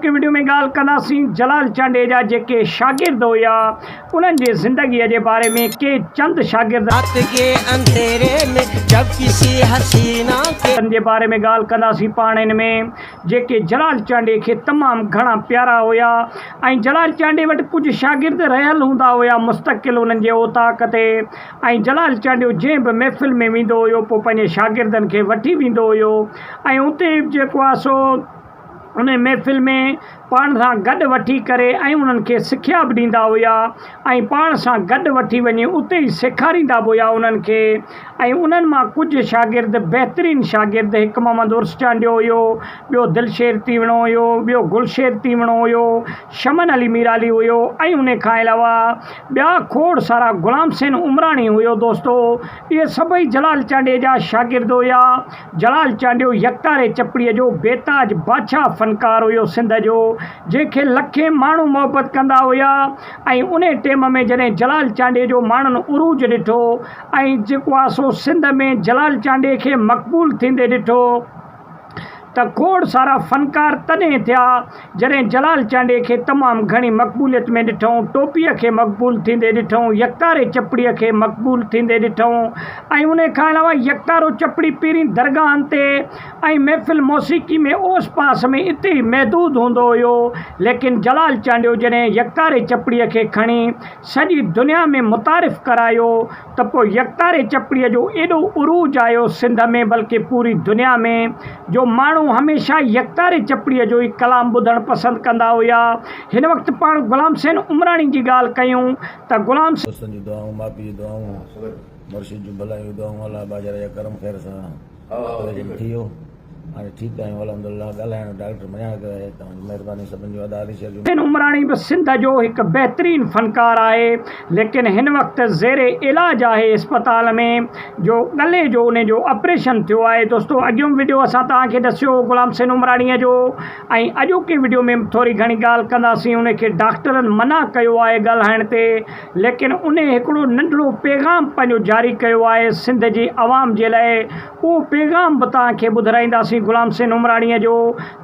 अॼोके वीडियो में ॻाल्हि कंदासीं जलाल चांडेजा जेके शागिर्द हुया उन्हनि जे ज़िंदगीअ जे बारे में के चंद शागिर्द जे बारे में ॻाल्हि कंदासीं पाण हिन में जेके जलाल चांडे खे तमामु घणा प्यारा हुया ऐं जलाल चांडे वटि कुझु शागिर्द रहियल हूंदा हुया मुस्तक़िल उन्हनि जे ओताक ते ऐं जलाल चांडियो जंहिं बि महफ़िल में वेंदो हुयो पोइ पंहिंजे शागिर्दनि खे वठी वेंदो हुयो ऐं उते जेको आहे सो उन महफ़िल में पाण सां गॾु वठी करे ऐं उन्हनि खे सिखिया बि ॾींदा हुया ऐं पाण सां गॾु वठी वञी उते ई सेखारींदा बि हुया उन्हनि खे ऐं उन्हनि मां कुझु शागिर्द बहितरीनु शागिर्द हिकु मोहम्मद उर्स चांडियो हुयो, ॿियो दिलशेर तीवणो हुयो, ॿियो गुलशेर तीवणो हुयो, शमन अली मीराली हुयो ऐं उन खां अलावा ॿिया खोड़ सारा गुलाम हुसैन उमराणी हुयो। दोस्तो इहे सभई जलाल चांडे जा शागिर्द हुया। जलाल चांडियो यकतारे चपड़ीअ जो बेताज बादशाह फ़नकार हुयो सिंध जो, जंहिंखे लखे माण्हू मोहबत कंदा हुया ऐं उन टाइम में जॾहिं जलाल चांडे जो माण्हुनि उरूज ॾिठो ऐं जेको आहे सो सिंध में जलाल चांडे खे मक़बूल थींदे ॾिठो त खोड़ सारा फ़नकार तॾहिं थिया जॾहिं जलाल चांडे खे तमामु घणी मक़बूलियत में ॾिठूं, टोपीअ खे मक़बूल थींदे ॾिठूं, यकतारे चपड़ीअ खे मक़बूल थींदे ॾिठूं ऐं उन खां अलावा यकतारो चपड़ी पहिरीं दरगाहनि ते ऐं महफ़िल मौसीक़ी में ओस पास में इते ई महदूद हूंदो हुयो, लेकिन जलाल चांडियो जॾहिं यकतारे चपड़ीअ खे खणी सॼी दुनिया में मुतारिफ़ करायो त पोइ यकतारे चपड़ीअ जो एॾो उरूज आयो सिंध में बल्कि पूरी दुनिया में जो माण्हू हमेशा यकतारे चपड़ीअ जो ई कलाम ॿुधणु पसंदि कंदा हुया। हिन वक़्तु पाण गुलाम हुसैन उमराणी जी ॻाल्हि कयूं त गुलाम दोस्तनि जी दुआऊं, मापी जी दुआऊं, मुर्शिद जूं भलायूं दुआऊं, अलाह बाजार जा करम ख़ैर सां थी वियो। हाणे ठीकु आहियूं अल्हम्दुलिल्लाह। ॻाल्हाइण डॉक्टर मञा करे तव्हांजी महिरबानी सभिनि जो अदा थी हुसैन उमराणी बि सिंध जो हिकु बहितरीनु फ़नकार आहे, लेकिन हिन वक़्तु ज़ेरे इलाज आहे अस्पताल में जो गले जो उन जो ऑपरेशन थियो आहे। दोस्तो अॻियों वीडियो असां तव्हांखे ॾसियो गुलाम हुसैन उमराणीअ जो ऐं अॼोके वीडियो में थोरी घणी ॻाल्हि कंदासीं। उनखे डॉक्टरनि मना कयो आहे ॻाल्हाइण ते, लेकिन उन हिकिड़ो नंढिड़ो पैगाम पंहिंजो जारी कयो आहे सिंध जी आवाम जे लाइ। उहो पैगाम बि तव्हांखे ॿुधाईंदासीं गुलाम हुसैन उमराणीअ जो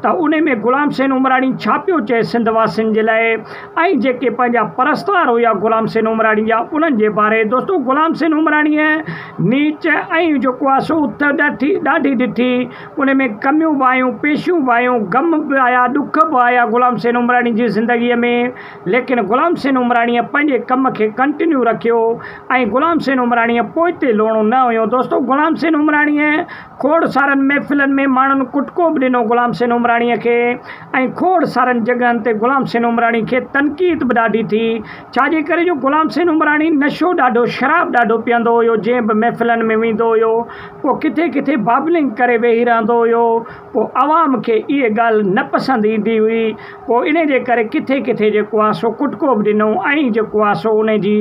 त उन में गुलाम हुसैन उमराणी छा पियो चए सिंध वासियुनि जे लाइ ऐं जेके पंहिंजा परस्तार हुया गुलाम हुसैन उमराणी जा उन्हनि जे बारे। दोस्तो गुलाम हुसैन उमराणीअ नीच ऐं जेको आहे सो उथ ॾाढी ॾिठी, उन में कमियूं बि आयूं, पेशियूं बि आयूं, गम बि आया, ॾुख बि आया गुलाम हुसैन उमराणी जी ज़िंदगीअ में, लेकिन गुलाम हुसैन उमराणीअ पंहिंजे कम खे कंटिन्यू रखियो ऐं गुलाम हुसैन उमराणीअ पोइते लोणो न हुयो। दोस्तो गुलाम हुसैन उमराणीअ खोड़ सारनि महफ़िलनि में माण्हुनि कुटको बि ॾिनो गुलाम हुसैन उमराणीअ खे ऐं खोड़ सारनि जॻहनि ते गुलाम हुसैन उमराणी खे तनक़ीद बि ॾाढी थी। छाजे करे जो गुलाम हुसैन उमराणी नशो ॾाढो, शराब ॾाढो पीअंदो हुयो, जंहिं बि महफ़िलनि में वेंदो हुयो पोइ किथे किथे बाबलिंग करे वेही रहंदो हुयो, पोइ आवाम खे इहे ॻाल्हि न पसंदि ईंदी हुई, पोइ इन जे करे किथे किथे जेको आहे सो कुटको बि ॾिनो ऐं जेको आहे सो उन जी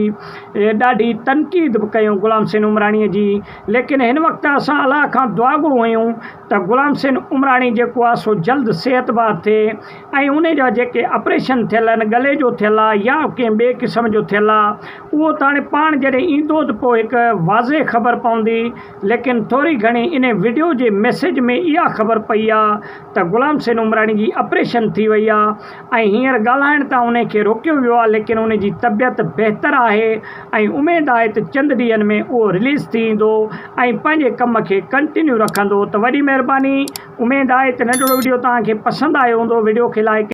ॾाढी तनक़ीद बि कयूं गुलाम हुसैन उमराणीअ जी। लेकिन हिन वक़्तु असां अलाह खां दुआगो आहियूं त गुलाम हुसैन उमराणी जेको आहे सो जल्द सिहतबाद थिए ऐं उन जा जेके ऑपरेशन थियल आहिनि, गले जो थियल आहे या कंहिं ॿिए क़िस्म जो थियल आहे, उहो त हाणे पाण जॾहिं ईंदो त पोइ हिकु वाज़े ख़बर पवंदी, लेकिन थोरी घणी इन वीडियो जे मैसेज में इहा ख़बर पई आहे त गुलाम हुसैन उमराणी जी ऑपरेशन थी वई आहे ऐं हींअर ॻाल्हाइण तां उन खे रोकियो वियो आहे, लेकिन उन जी तबियत बहितरु आहे ऐं उमेदु आहे त चंद ॾींहंनि में उहो रिलीज़ थी ईंदो ऐं पंहिंजे कम खे कंटिन्यू रखंदो। त वॾी महिरबानी, उमेदु आहे त नंढिड़ो वीडियो तव्हांखे पसंदि आयो हूंदो। वीडियो खे लाइक